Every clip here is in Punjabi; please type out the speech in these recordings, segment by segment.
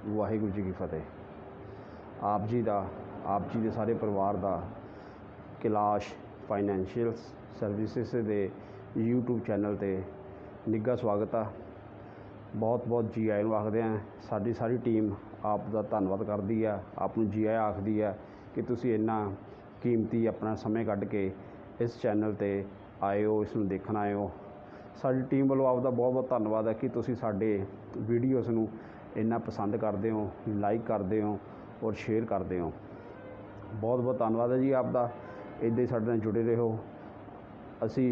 ਵਾਹਿਗੁਰੂ जी की फतेह। आप जी दे सारे परिवार का कैलाश फाइनैंशियल सर्विसिस दे यूट्यूब चैनल ते निघा स्वागत आ। बहुत बहुत जी आए आखते हैं। साडी सारी टीम आप दा धन्नवाद करती है, आप नूं जी आया आखदी है कि तुसीं इन्ना कीमती अपना समय कढ के इस चैनल ते आए हो, इसनूं देखण आए हो। साडी टीम वालों आपका बहुत बहुत धन्नवाद है कि तुसीं साडे वीडियोज़ नूं इन्ना पसंद करते हो, लाइक करते हो और शेयर करते हो। बहुत बहुत धन्नवाद है जी आपका। इदां ही साडे नाल जुड़े रहो। असी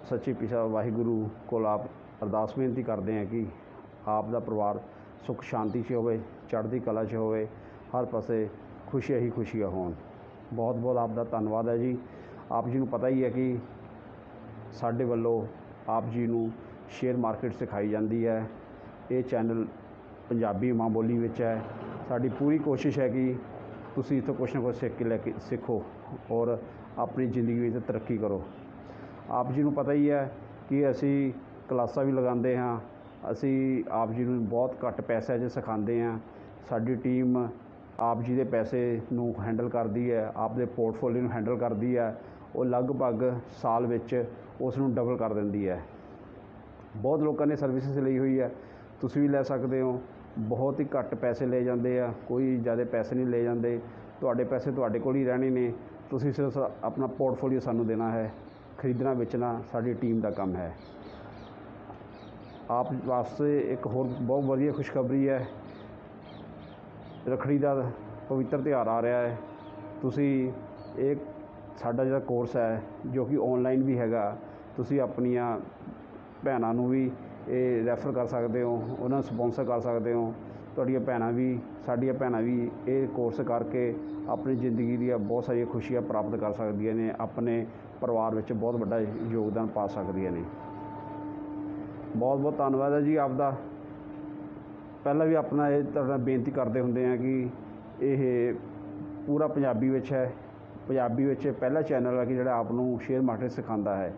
सच्चे पिता वाहिगुरू कोल आप अरदास बेनती करते हैं कि आप दा परिवार सुख शांति च होवे, चढ़ती कला च होवे, हर पासे खुशियां ही खुशियां होण। बहुत बहुत आपका धन्नवाद है जी। आप जी नूं पता ही है कि साडे वल्लों आप जी नूं शेयर मार्केट सिखाई जाती है। ये चैनल पंजाबी माँ बोली विच है। साडी पूरी कोशिश है कि तुसीं इत्थों कुछ ना कुछ सीख के लैके सीखो और अपनी जिंदगी में तरक्की करो। आप जी नूं पता ही है कि असी क्लासां भी लगाते हाँ। असी आप जी नूं बहुत घट पैसे 'च सिखाते हैं। साडी टीम आप जी दे पैसे नूं हैंडल करती है, आप दे पोर्टफोलियो नूं हैंडल करती है। और लगभग साल विच उस नूं डबल कर दिंदी है। बहुत लोगों ने सर्विसिस ली हुई है, तुसीं भी लै सकते हो। बहुत ही घट पैसे ले जाते हैं, कोई ज़्यादा पैसे नहीं ले जाते। तुहाडे पैसे तुहाडे कोल ही रहने ने, तुसीं सिर्फ अपना पोर्टफोलियो सानूं देना है। खरीदना बेचना साडी टीम का काम है। आप वास्ते एक होर बहुत वधिया खुशखबरी है। रखड़ी का पवित्र त्यौहार आ रहा है। तुसीं एक साडा जिहड़ा कोर्स है जो कि ऑनलाइन भी हैगा, तुसीं अपनियां भैणां नूं भी ये रैफर कर सकते हो, उन्होंने स्पॉन्सर कर सकते हो। तुहाडियां भैणां भी साडियां भैणां भी ये कोर्स करके अपनी जिंदगी दी बहुत सारी खुशियां प्राप्त कर सकदियां ने, अपने परिवार विच बहुत बड़ा योगदान पा सकदियां ने। बहुत बहुत धन्नवाद है जी आपका। पहला भी अपना ये तुहाडे बेनती करते हुंदे हैं कि ये पूरा पंजाबी विच है। पंजाबी विच पहला चैनल है कि जिहड़ा आप नूं शेयर मार्केट सिखांदा है।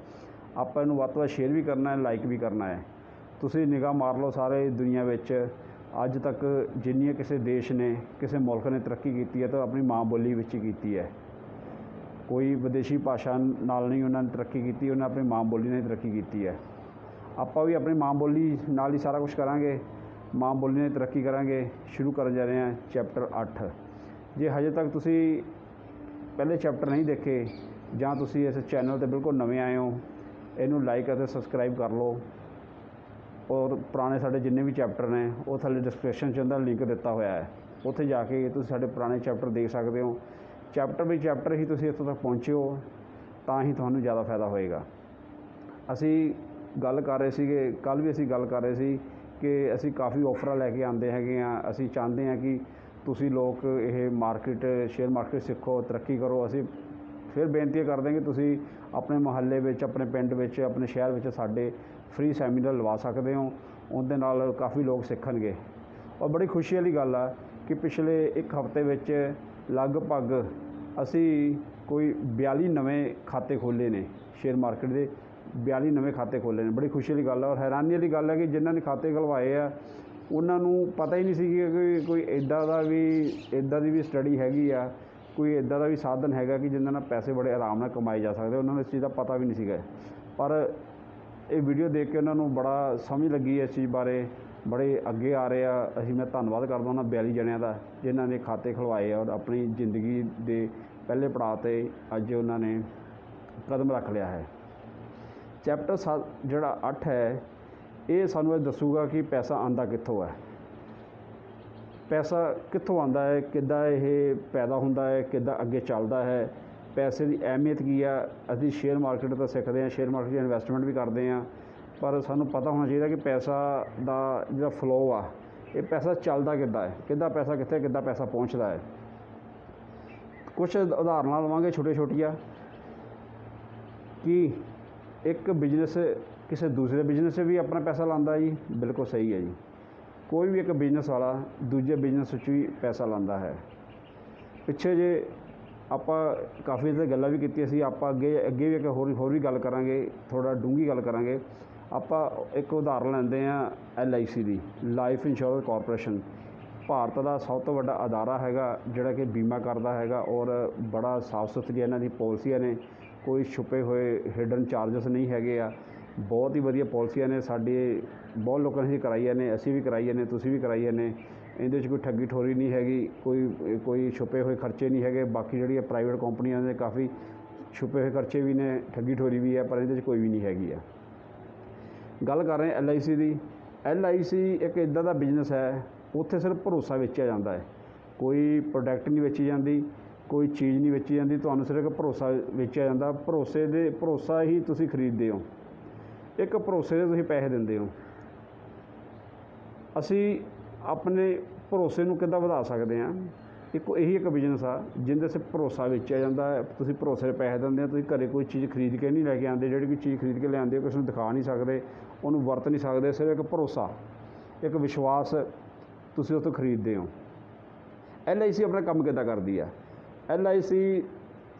आपां इहनूं वध तों वध शेयर भी करना है, लाइक भी करना है। तुसीं निगाह मार लो सारे दुनिया विच अज तक जिन्नियां किसी देश ने, किसी मुल्क ने तरक्की की है तो अपनी माँ बोली विच ही की है। कोई विदेशी भाषा नाल नहीं उन्होंने तरक्की की, उन्हें अपनी माँ बोली ने तरक्की की है। आपां भी अपनी माँ बोली नाल ही सारा कुछ करांगे, माँ बोली ने तरक्की करांगे। शुरू करन जा रहे हैं चैप्टर 8। जे हजे तक तुसीं पहले चैप्टर नहीं देखे जां तुसीं इस चैनल ते बिल्कुल नवे आए हो, इनू लाइक और सबसक्राइब कर लो। और पुराने साडे जिन्ने भी चैप्टर ने वो थल्ले डिस्क्रिप्शन च उहदा लिंक दिता हुआ है, उत्थे जाके तुसीं साडे पुराने चैप्टर देख सकते हो। चैप्टर बाई चैप्टर ही तुसीं इत्थों तक पहुँचे हो तां ही तुहानूं ज़्यादा फायदा होएगा। असी गल कर रहे सीगे, कल भी असी गल कर रहे सी कि असी काफ़ी ऑफर लैके आंदे हैगे आ। असी चाहते हैं कि तुसीं लोग ये मार्केट शेयर मार्केट सीखो, तरक्की करो। असी फिर बेनती करते हैं कि तुसीं अपने मुहल्ले विच, अपने पिंड विच, अपने शहर विच साडे फ्री सैमीनार लवा सकते हो। उहदे नाल काफ़ी लोग सीखणगे। और बड़ी खुशी वाली गल है कि पिछले एक हफ्ते विच लगभग असी कोई 42 नवे खाते खोले ने शेयर मार्केट के। 42 नवे खाते खोले ने। बड़ी खुशी वाली गल है। और हैरानी वाली गल है कि जिन्होंने ने खाते खुलवाए आ उन्होंने पता ही नहीं सी कि कोई इदां दी भी स्टडी हैगी आ, कोई इदां दा भी साधन हैगा कि जिन्होंने पैसे बड़े आराम नाल कमाए जा सकते। उन्होंने इस चीज़ का पता भी नहीं सीगा, पर ये वीडियो देख के उन्होंने बड़ा समझ लगी इस चीज़ बारे, बड़े अगे आ रहे हैं। असीं मैं धन्नवाद करदा उन्होंने 42 जणियां दा जिन्होंने खाते खुलवाए और अपनी जिंदगी के पहले पड़ाव ते अज उन्होंने कदम रख लिया है। चैप्टर 7 जिहड़ा 8 है ये सानूं ये दसूगा कि पैसा आंदा कित्थों है, पैसा कित्थों आंदा है, किद्दां ये पैदा हुंदा है, किद्दां अगे चलदा है, पैसे की अहमियत की है। असीं शेयर मार्केट तो सीखते हैं, शेयर मार्केट इन्वेस्टमेंट भी करते हैं, पर सानूं पता होना चाहिए कि पैसा दा जिहड़ा फ्लो आ, ये पैसा चलदा किद्दां है, किद्दां पैसा कित्थे, किद्दां पैसा पहुँचदा है। कुछ उदाहरणां लवांगे छोटी छोटियां कि एक बिजनेस किसी दूसरे बिजनेस से भी अपना पैसा लांदा जी। बिल्कुल सही है जी। कोई भी एक बिजनेस वाला दूजे बिजनेस भी पैसा लांदा है। पिछे जे आपां काफ़ी गल्लां भी कीतियां सी, आपां अगे अगे भी एक होर भी गल करांगे, थोड़ा डूंगी गल करांगे। आपां एक उदाहरण लैंदे आ LIC दी, लाइफ इंश्योरेंस कॉरपोरेशन। ਭਾਰਤ ਦਾ ਸਭ ਤੋਂ ਵੱਡਾ ਅਦਾਰਾ ਹੈਗਾ ਜਿਹੜਾ ਕਿ ਬੀਮਾ ਕਰਦਾ ਹੈਗਾ, ਔਰ ਬੜਾ ਸਾਫ ਸੁਥਰੀ ਇਹਨਾਂ ਦੀ ਪਾਲਿਸੀਆਂ ਨੇ, ਕੋਈ ਛੁਪੇ ਹੋਏ ਹਿਡਨ ਚਾਰਜਸ ਨਹੀਂ ਹੈਗੇ ਆ। ਬਹੁਤ ਹੀ ਵਧੀਆ ਪਾਲਿਸੀਆਂ ਨੇ। ਸਾਡੇ ਬਹੁਤ ਲੋਕਾਂ ਨੇ ਕਰਾਈਆਂ ਨੇ, ਅਸੀਂ ਵੀ ਕਰਾਈਆਂ ਨੇ, ਤੁਸੀਂ ਵੀ ਕਰਾਈਆਂ ਨੇ। ਇਹਦੇ 'ਚ ਕੋਈ ਠੱਗੀ ਠੋਰੀ ਨਹੀਂ ਹੈਗੀ, ਕੋਈ ਛੁਪੇ ਹੋਏ ਖਰਚੇ ਨਹੀਂ ਹੈਗੇ। ਬਾਕੀ ਜਿਹੜੀਆਂ ਪ੍ਰਾਈਵੇਟ ਕੰਪਨੀਆਂ ਦੇ ਕਾਫੀ ਛੁਪੇ ਹੋਏ ਖਰਚੇ ਵੀ ਨੇ, ਠੱਗੀ ਠੋਰੀ ਵੀ ਹੈ, ਪਰ ਇਹਦੇ 'ਚ ਕੋਈ ਵੀ ਨਹੀਂ ਹੈਗੀ ਆ। ਗੱਲ ਕਰ ਰਹੇ LIC ਦੀ। LIC ਇੱਕ ਇੱਦਾਂ ਦਾ ਬਿਜ਼ਨਸ ਹੈ, ਉੱਥੇ ਸਿਰਫ ਭਰੋਸਾ ਵੇਚਿਆ ਜਾਂਦਾ ਹੈ। ਕੋਈ ਪ੍ਰੋਡਕਟ ਨਹੀਂ ਵੇਚੀ ਜਾਂਦੀ, ਕੋਈ ਚੀਜ਼ ਨਹੀਂ ਵੇਚੀ ਜਾਂਦੀ, ਤੁਹਾਨੂੰ ਸਿਰਫ ਭਰੋਸਾ ਵੇਚਿਆ ਜਾਂਦਾ। ਭਰੋਸਾ ਹੀ ਤੁਸੀਂ ਖਰੀਦਦੇ ਹੋ, ਇੱਕ ਭਰੋਸੇ ਦੇ ਤੁਸੀਂ ਪੈਸੇ ਦਿੰਦੇ ਹੋ। ਅਸੀਂ ਆਪਣੇ ਭਰੋਸੇ ਨੂੰ ਕਿੱਦਾਂ ਵਧਾ ਸਕਦੇ ਹਾਂ? ਇਹੀ ਇੱਕ ਬਿਜ਼ਨਸ ਆ ਜਿਹਦੇ 'ਚ ਭਰੋਸਾ ਵੇਚਿਆ ਜਾਂਦਾ ਹੈ। ਤੁਸੀਂ ਭਰੋਸੇ ਦੇ ਪੈਸੇ ਦਿੰਦੇ ਹੋ। ਤੁਸੀਂ ਘਰੇ ਕੋਈ ਚੀਜ਼ ਖਰੀਦ ਕੇ ਨਹੀਂ ਲੈ ਕੇ ਆਉਂਦੇ, ਜਿਹੜੀ ਵੀ ਚੀਜ਼ ਖਰੀਦ ਕੇ ਲਿਆਉਂਦੇ ਹੋ ਕਿਸੇ ਨੂੰ ਦਿਖਾ ਨਹੀਂ ਸਕਦੇ, ਉਹਨੂੰ ਵਰਤ ਨਹੀਂ ਸਕਦੇ। ਸਿਰਫ ਇੱਕ ਭਰੋਸਾ, ਇੱਕ ਵਿਸ਼ਵਾਸ ਤੁਸੀਂ ਉੱਥੋਂ ਖਰੀਦਦੇ ਹੋ। LIC ਆਪਣਾ ਕੰਮ ਕਿੱਦਾਂ ਕਰਦੀ ਆ? LIC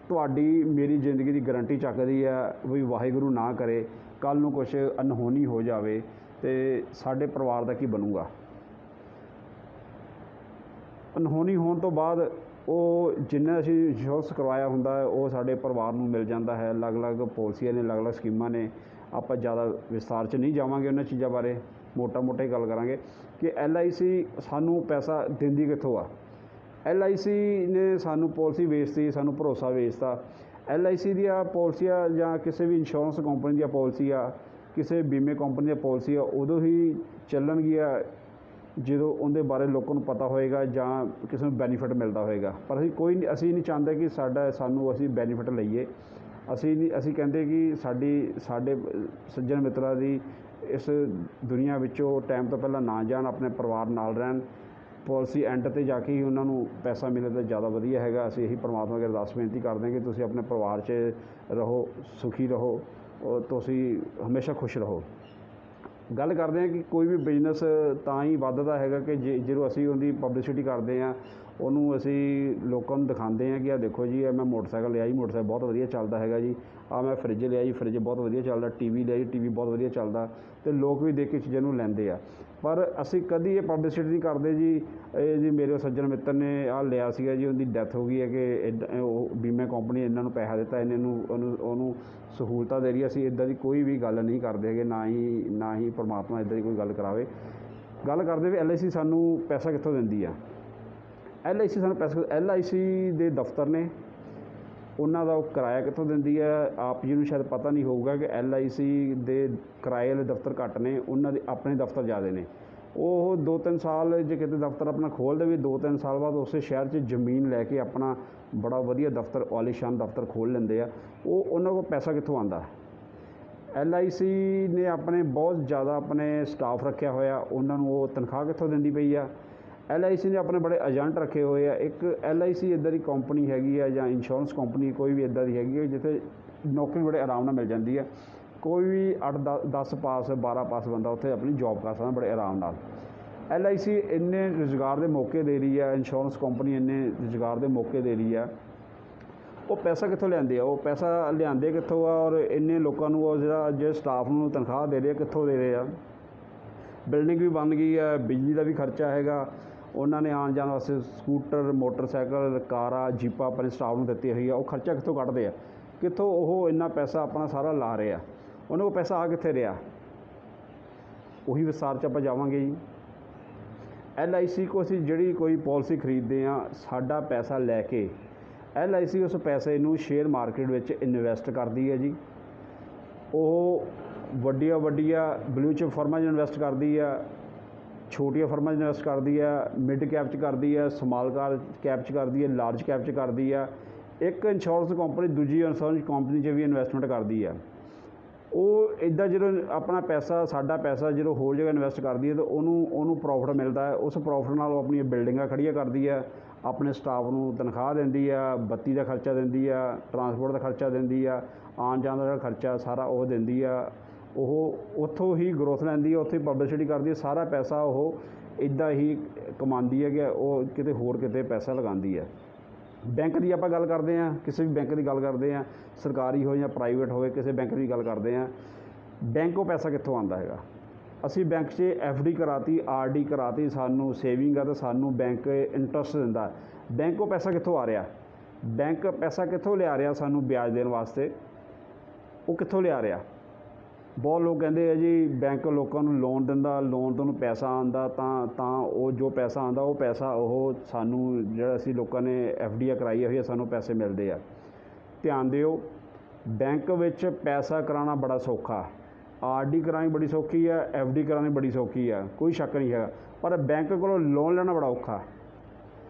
ਤੁਹਾਡੀ ਮੇਰੀ ਜ਼ਿੰਦਗੀ ਦੀ ਗਰੰਟੀ ਚੱਕਦੀ ਆ ਵੀ ਵਾਹਿਗੁਰੂ ਨਾ ਕਰੇ ਕੱਲ੍ਹ ਨੂੰ ਕੁਛ ਅਨਹੋਣੀ ਹੋ ਜਾਵੇ ਅਤੇ ਸਾਡੇ ਪਰਿਵਾਰ ਦਾ ਕੀ ਬਣੂਗਾ। ਅਨਹੋਣੀ ਹੋਣ ਤੋਂ ਬਾਅਦ ਉਹ ਜਿੰਨਾ ਅਸੀਂ ਇੰਸ਼ੋਰੈਂਸ ਕਰਵਾਇਆ ਹੁੰਦਾ ਹੈ ਉਹ ਸਾਡੇ ਪਰਿਵਾਰ ਨੂੰ ਮਿਲ ਜਾਂਦਾ ਹੈ। ਅਲੱਗ-ਅਲੱਗ ਪਾਲਿਸੀਆਂ ਨੇ, ਅਲੱਗ-ਅਲੱਗ ਸਕੀਮਾਂ ਨੇ। ਆਪਾਂ ਜ਼ਿਆਦਾ ਵਿਸਥਾਰ 'ਚ ਨਹੀਂ ਜਾਵਾਂਗੇ ਉਹਨਾਂ ਚੀਜ਼ਾਂ ਬਾਰੇ, ਮੋਟਾ ਹੀ ਗੱਲ ਕਰਾਂਗੇ ਕਿ LIC ਸਾਨੂੰ ਪੈਸਾ ਦਿੰਦੀ ਕਿੱਥੋਂ ਆ। LIC ਨੇ ਸਾਨੂੰ ਪਾਲਿਸੀ ਵੇਚਤੀ, ਸਾਨੂੰ ਭਰੋਸਾ ਵੇਚਤਾ। LIC ਦੀਆਂ ਪਾਲਿਸੀਆਂ ਜਾਂ ਕਿਸੇ ਵੀ ਇੰਸ਼ੋਰੈਂਸ ਕੰਪਨੀ ਦੀਆਂ ਪਾਲਿਸੀਆਂ, ਕਿਸੇ ਬੀਮੇ ਕੰਪਨੀ ਦੀਆਂ ਪਾਲਿਸੀਆਂ ਉਦੋਂ ਹੀ ਚੱਲਣਗੀਆਂ ਜਦੋਂ ਉਹਦੇ ਬਾਰੇ ਲੋਕਾਂ ਨੂੰ ਪਤਾ ਹੋਏਗਾ ਜਾਂ ਕਿਸੇ ਨੂੰ ਬੈਨੀਫਿਟ ਮਿਲਦਾ ਹੋਏਗਾ। ਪਰ ਅਸੀਂ ਨਹੀਂ ਚਾਹੁੰਦੇ ਕਿ ਅਸੀਂ ਬੈਨੀਫਿਟ ਲਈਏ। ਅਸੀਂ ਕਹਿੰਦੇ ਕਿ ਸਾਡੇ ਸੱਜਣ ਮਿੱਤਰਾਂ ਦੀ ਇਸ ਦੁਨੀਆ ਵਿੱਚੋਂ ਟਾਈਮ ਤੋਂ ਪਹਿਲਾਂ ਨਾ ਜਾਣ, ਆਪਣੇ ਪਰਿਵਾਰ ਨਾਲ ਰਹਿਣ। ਪਾਲਿਸੀ ਐਂਡ 'ਤੇ ਜਾ ਕੇ ਹੀ ਉਹਨਾਂ ਨੂੰ ਪੈਸਾ ਮਿਲੇ ਤਾਂ ਜ਼ਿਆਦਾ ਵਧੀਆ ਹੈਗਾ। ਅਸੀਂ ਇਹੀ ਪਰਮਾਤਮਾ ਅੱਗੇ ਅਰਦਾਸ ਬੇਨਤੀ ਕਰਦੇ ਹਾਂ ਕਿ ਤੁਸੀਂ ਆਪਣੇ ਪਰਿਵਾਰ 'ਚ ਰਹੋ, ਸੁਖੀ ਰਹੋ, ਔਰ ਤੁਸੀਂ ਹਮੇਸ਼ਾ ਖੁਸ਼ ਰਹੋ। ਗੱਲ ਕਰਦੇ ਹਾਂ ਕਿ ਕੋਈ ਵੀ ਬਿਜ਼ਨਸ ਤਾਂ ਹੀ ਵੱਧਦਾ ਹੈਗਾ ਕਿ ਜਦੋਂ ਅਸੀਂ ਉਹਦੀ ਪਬਲਿਸਿਟੀ ਕਰਦੇ ਹਾਂ, ਉਹਨੂੰ ਅਸੀਂ ਲੋਕਾਂ ਨੂੰ ਦਿਖਾਉਂਦੇ ਹਾਂ ਕਿ ਆਹ ਦੇਖੋ ਜੀ, ਮੈਂ ਮੋਟਰਸਾਈਕਲ ਲਿਆ ਜੀ, ਮੋਟਰਸਾਈਕਲ ਬਹੁਤ ਵਧੀਆ ਚੱਲਦਾ ਹੈਗਾ ਜੀ। ਮੈਂ ਫਰਿੱਜ ਲਿਆ ਜੀ, ਫਰਿੱਜ ਬਹੁਤ ਵਧੀਆ ਚੱਲਦਾ। TV ਲਿਆ ਜੀ, TV ਬਹੁਤ ਵਧੀਆ ਚੱਲਦਾ। ਅਤੇ ਲੋਕ ਵੀ ਦੇਖ ਕੇ ਚੀਜ਼ਾਂ ਨੂੰ ਲੈਂਦੇ ਆ। ਪਰ ਅਸੀਂ ਕਦੀ ਇਹ ਪਬਲਿਸਿਟੀ ਨਹੀਂ ਕਰਦੇ ਜੀ ਮੇਰੇ ਸੱਜਣ ਮਿੱਤਰ ਨੇ ਆਹ ਲਿਆ ਸੀਗਾ ਜੀ, ਉਹਦੀ ਡੈਥ ਹੋ ਗਈ ਹੈ ਕਿ ਉਹ ਬੀਮਾ ਕੰਪਨੀ ਇਹਨਾਂ ਨੂੰ ਪੈਸਾ ਦਿੱਤਾ, ਉਹਨੂੰ ਸਹੂਲਤਾਂ ਦੇ ਰਹੀ। ਅਸੀਂ ਇੱਦਾਂ ਦੀ ਕੋਈ ਵੀ ਗੱਲ ਨਹੀਂ ਕਰਦੇ ਹੈਗੇ, ਨਾ ਹੀ ਪਰਮਾਤਮਾ ਇੱਦਾਂ ਦੀ ਕੋਈ ਗੱਲ ਕਰਾਵੇ। ਗੱਲ ਕਰਦੇ ਵੀ LIC ਸਾਨੂੰ ਪੈਸਾ ਕਿੱਥੋਂ ਦਿੰਦੀ ਆ। LIC ਦੇ ਦਫ਼ਤਰ ਨੇ, ਉਹਨਾਂ ਦਾ ਉਹ ਕਿਰਾਇਆ ਕਿੱਥੋਂ ਦਿੰਦੀ ਹੈ। ਆਪ ਜੀ ਨੂੰ ਸ਼ਾਇਦ ਪਤਾ ਨਹੀਂ ਹੋਊਗਾ ਕਿ LIC ਦੇ ਕਿਰਾਏ ਵਾਲੇ ਦਫ਼ਤਰ ਘੱਟ ਨੇ, ਉਹਨਾਂ ਦੇ ਆਪਣੇ ਦਫ਼ਤਰ ਜ਼ਿਆਦਾ ਨੇ। ਉਹ 2-3 ਸਾਲ ਜੇ ਕਿਤੇ ਦਫ਼ਤਰ ਆਪਣਾ ਖੋਲ੍ਹਦੇ ਵੀ 2-3 ਸਾਲ ਬਾਅਦ ਉਸੇ ਸ਼ਹਿਰ 'ਚ ਜ਼ਮੀਨ ਲੈ ਕੇ ਆਪਣਾ ਬੜਾ ਵਧੀਆ ਦਫ਼ਤਰ, ਆਲੀਸ਼ਾਨ ਦਫ਼ਤਰ ਖੋਲ੍ਹ ਲੈਂਦੇ ਆ। ਉਹਨਾਂ ਕੋਲ ਪੈਸਾ ਕਿੱਥੋਂ ਆਉਂਦਾ? LIC ਨੇ ਆਪਣੇ ਬਹੁਤ ਜ਼ਿਆਦਾ ਆਪਣੇ ਸਟਾਫ ਰੱਖਿਆ ਹੋਇਆ, ਉਹਨਾਂ ਨੂੰ ਉਹ ਤਨਖਾਹ ਕਿੱਥੋਂ ਦਿੰਦੀ ਪਈ ਆ। LIC ਨੇ ਆਪਣੇ ਬੜੇ ਏਜੰਟ ਰੱਖੇ ਹੋਏ ਆ। ਇੱਕ LIC ਇੱਦਾਂ ਦੀ ਕੰਪਨੀ ਹੈਗੀ ਆ ਜਾਂ ਇੰਸ਼ੋਰੈਂਸ ਕੰਪਨੀ ਕੋਈ ਵੀ ਇੱਦਾਂ ਦੀ ਹੈਗੀ ਹੈ ਜਿੱਥੇ ਨੌਕਰੀ ਬੜੇ ਆਰਾਮ ਨਾਲ ਮਿਲ ਜਾਂਦੀ ਹੈ। ਕੋਈ ਵੀ 8-10 ਪਾਸ 12 ਪਾਸ ਬੰਦਾ ਉੱਥੇ ਆਪਣੀ ਜੋਬ ਕਰ ਸਕਦਾ ਬੜੇ ਆਰਾਮ ਨਾਲ। LIC ਇੰਨੇ ਰੁਜ਼ਗਾਰ ਦੇ ਮੌਕੇ ਦੇ ਰਹੀ ਆ, ਇੰਸ਼ੋਰੈਂਸ ਕੰਪਨੀ ਇੰਨੇ ਰੁਜ਼ਗਾਰ ਦੇ ਮੌਕੇ ਦੇ ਰਹੀ ਆ। ਉਹ ਪੈਸਾ ਕਿੱਥੋਂ ਲਿਆਉਂਦੇ ਆ? ਉਹ ਪੈਸਾ ਲਿਆਉਂਦੇ ਕਿੱਥੋਂ ਆ? ਔਰ ਇੰਨੇ ਲੋਕਾਂ ਨੂੰ ਉਹ ਜਿਹੜਾ ਸਟਾਫ ਨੂੰ ਤਨਖਾਹ ਦੇ ਰਹੇ ਆ, ਕਿੱਥੋਂ ਦੇ ਰਹੇ ਆ? ਬਿਲਡਿੰਗ ਵੀ ਬਣ ਗਈ ਹੈ, ਬਿਜਲੀ ਦਾ ਵੀ ਖਰਚਾ ਹੈਗਾ। ਉਹਨਾਂ ਨੇ ਆਉਣ ਜਾਣ ਵਾਸਤੇ ਸਕੂਟਰ, ਮੋਟਰਸਾਈਕਲ, ਕਾਰਾਂ, ਜੀਪਾਂ ਆਪਣੇ ਸਟਾਫ ਨੂੰ ਦਿੱਤੀ ਹੋਈ ਆ। ਉਹ ਖਰਚਾ ਕਿੱਥੋਂ ਕੱਢਦੇ ਆ? ਕਿੱਥੋਂ ਉਹ ਇੰਨਾ ਪੈਸਾ ਆਪਣਾ ਸਾਰਾ ਲਾ ਰਹੇ ਆ? ਉਹਨਾਂ ਕੋਲ ਪੈਸਾ ਆ ਕਿੱਥੇ ਰਿਹਾ? ਉਹੀ ਵਿਸਥਾਰ 'ਚ ਆਪਾਂ ਜਾਵਾਂਗੇ ਜੀ। LIC ਕੋ ਅਸੀਂ ਜਿਹੜੀ ਕੋਈ ਪਾਲਿਸੀ ਖਰੀਦਦੇ ਹਾਂ, ਸਾਡਾ ਪੈਸਾ ਲੈ ਕੇ LIC ਉਸ ਪੈਸੇ ਨੂੰ ਸ਼ੇਅਰ ਮਾਰਕੀਟ ਵਿੱਚ ਇਨਵੈਸਟ ਕਰਦੀ ਹੈ ਜੀ। ਉਹ ਵੱਡੀਆਂ ਬਲੂ ਚਿਪ ਫਰਮਾਂ 'ਚ ਇਨਵੈਸਟ ਕਰਦੀ ਆ, ਛੋਟੀਆਂ ਫਰਮਾਂ 'ਚ ਇਨਵੈਸਟ ਕਰਦੀ ਆ, ਮਿਡ ਕੈਪ 'ਚ ਕਰਦੀ ਆ, ਸਮਾਲ ਕੈਪ 'ਚ ਕਰਦੀ ਹੈ, ਲਾਰਜ ਕੈਪ 'ਚ ਕਰਦੀ ਆ। ਇੱਕ ਇੰਸ਼ੋਰੈਂਸ ਕੰਪਨੀ ਦੂਜੀ ਇੰਸ਼ੋਰੈਂਸ ਕੰਪਨੀ 'ਚ ਵੀ ਇਨਵੈਸਟਮੈਂਟ ਕਰਦੀ ਆ। ਉਹ ਇੱਦਾਂ ਜਦੋਂ ਆਪਣਾ ਪੈਸਾ, ਸਾਡਾ ਪੈਸਾ ਜਦੋਂ ਹੋਰ ਜਗ੍ਹਾ ਇਨਵੈਸਟ ਕਰਦੀ ਹੈ ਤਾਂ ਉਹਨੂੰ ਪ੍ਰੋਫਿਟ ਮਿਲਦਾ ਹੈ। ਉਸ ਪ੍ਰੋਫਿਟ ਨਾਲ ਉਹ ਆਪਣੀਆਂ ਬਿਲਡਿੰਗਾਂ ਖੜ੍ਹੀਆਂ ਕਰਦੀ ਹੈ, ਆਪਣੇ ਸਟਾਫ ਨੂੰ ਤਨਖਾਹ ਦਿੰਦੀ ਆ, ਬੱਤੀ ਦਾ ਖਰਚਾ ਦਿੰਦੀ ਆ, ਟਰਾਂਸਪੋਰਟ ਦਾ ਖਰਚਾ ਦਿੰਦੀ ਆ, ਆਉਣ ਜਾਣ ਦਾ ਜਿਹੜਾ ਖਰਚਾ ਸਾਰਾ ਉਹ ਦਿੰਦੀ ਆ। ਉਹ ਉੱਥੋਂ ਹੀ ਗਰੋਥ ਲੈਂਦੀ ਹੈ, ਉੱਥੇ ਹੀ ਪਬਲਿਸਿਟੀ ਕਰਦੀ ਹੈ। ਸਾਰਾ ਪੈਸਾ ਉਹ ਇੱਦਾਂ ਹੀ ਕਮਾਉਂਦੀ ਹੈ ਕਿ ਉਹ ਕਿਤੇ ਪੈਸਾ ਲਗਾਉਂਦੀ ਹੈ। ਬੈਂਕ ਦੀ ਆਪਾਂ ਗੱਲ ਕਰਦੇ ਹਾਂ, ਕਿਸੇ ਵੀ ਬੈਂਕ ਦੀ ਗੱਲ ਕਰਦੇ ਹਾਂ, ਸਰਕਾਰੀ ਹੋਵੇ ਜਾਂ ਪ੍ਰਾਈਵੇਟ ਹੋਵੇ, ਕਿਸੇ ਬੈਂਕ ਦੀ ਗੱਲ ਕਰਦੇ ਹਾਂ। ਬੈਂਕ ਉਹ ਪੈਸਾ ਕਿੱਥੋਂ ਆਉਂਦਾ ਹੈਗਾ? ਅਸੀਂ ਬੈਂਕ 'ਚ FD ਕਰਾਤੀ, RD ਕਰਾਤੀ, ਸਾਨੂੰ ਸੇਵਿੰਗ ਆ ਤਾਂ ਸਾਨੂੰ ਬੈਂਕ ਇੰਟਰਸਟ ਦਿੰਦਾ। ਬੈਂਕ ਉਹ ਪੈਸਾ ਕਿੱਥੋਂ ਆ ਰਿਹਾ? ਬੈਂਕ ਪੈਸਾ ਕਿੱਥੋਂ ਲਿਆ ਰਿਹਾ ਸਾਨੂੰ ਵਿਆਜ ਦੇਣ ਵਾਸਤੇ? ਉਹ ਕਿੱਥੋਂ ਲਿਆ ਰਿਹਾ? ਬਹੁਤ ਲੋਕ ਕਹਿੰਦੇ ਆ ਜੀ ਬੈਂਕ ਲੋਕਾਂ ਨੂੰ ਲੋਨ ਦਿੰਦਾ, ਲੋਨ ਤੋਂ ਪੈਸਾ ਆਉਂਦਾ, ਤਾਂ ਉਹ ਜੋ ਪੈਸਾ ਆਉਂਦਾ ਉਹ ਪੈਸਾ ਉਹ ਸਾਨੂੰ ਜਿਹੜਾ ਅਸੀਂ ਲੋਕਾਂ ਨੇ FD ਕਰਾਈ ਹੋਈ ਹੈ ਸਾਨੂੰ ਪੈਸੇ ਮਿਲਦੇ ਆ। ਧਿਆਨ ਦਿਓ, ਬੈਂਕ ਵਿੱਚ ਪੈਸਾ ਕਰਾਉਣਾ ਬੜਾ ਸੌਖਾ, RD ਕਰਾਉਣੀ ਬੜੀ ਸੌਖੀ ਹੈ, FD ਕਰਾਉਣੀ ਬੜੀ ਸੌਖੀ ਹੈ, ਕੋਈ ਸ਼ੱਕ ਨਹੀਂ ਹੈਗਾ। ਪਰ ਬੈਂਕ ਕੋਲੋਂ ਲੋਨ ਲੈਣਾ ਬੜਾ ਔਖਾ।